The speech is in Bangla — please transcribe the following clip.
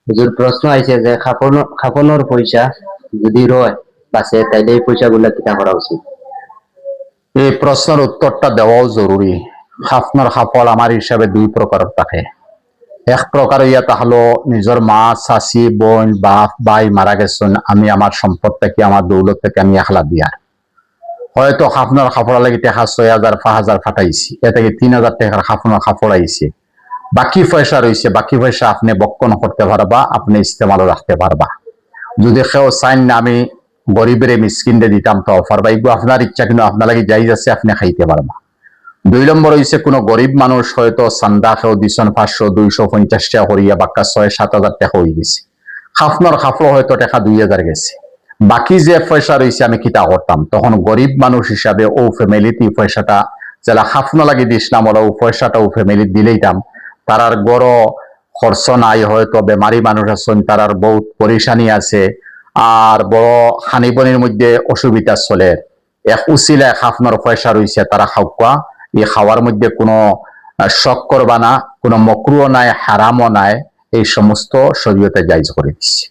হুজুর প্রশ্ন আইছে যে খাপনের পয়সা যদি রয় পাশে তাইলে এই পয়সাগুলা কিটা করা উচিত? এই প্রশ্নের উত্তরটা দেওয়াও জরুরি। খাফনের খাফল আমার হিসাবে দুই প্রকারের থাকে। এক প্রকার ইয়া তাহলো নিজের মা, চাচি, বোন, বাপ, ভাই মারা গেছেন, আমি আমার সম্পদ থেকে, আমার দৌলত থেকে আমি একলা দিয়ার। হয়তো খাফনের খাফড়া লাগি টাকা 6,000 5,000 ফাটাইছি, এ থেকে 3,000 টাকার খাফনের খাফড় আইছে। বাকি পয়সা রয়েছে, বাকি পয়সা আপনি বক্ষণ করতে পারবা, আপনি ইস্তেমালও রাখতে পারবা। যদি কেউ চাইন না আমি গরিবের মিসকিনরে দিতাম তো পারবা, এগুলো আপনার ইচ্ছা, কিন্তু আপনার লাগে যাইজ আছে, আপনি খাইতে পারবা। 2 নম্বর হইছে কোনো গরিব মানুষ হয়তো চান্দা কেউ দিছন 500 250 টাকা করিয়া বাক্কা 6-7 হাজার টাকা হয়ে গেছে, খাফনার খাফড় হয়তো টাকা 2,000 গেছে। বাকি যে পয়সা রয়েছে আমি কিতা করতাম, তখন গরিব মানুষ হিসাবে ও ফ্যামিলিতে পয়সাটা যারা খাফনা লাগি দিছিলাম ওরা ও পয়সাটা ও ফ্যামিলি দিলেইতাম। তারার গড় খরচ নাই, হয়তো বেমারি মানুষ আছেন, তারার বহুত পরিশানি আছে, আর বড় খানিবনির মধ্যে অসুবিধা চলে, এক উচিলায় খাফনার পয়সা রয়েছে, তারা খাওয়া, এই খাওয়ার মধ্যে কোনো শখ করবা না, কোনো মকরুও নাই, হারামও নাই, এই সমস্ত শরীয়তে জায়েজ করে দিচ্ছে।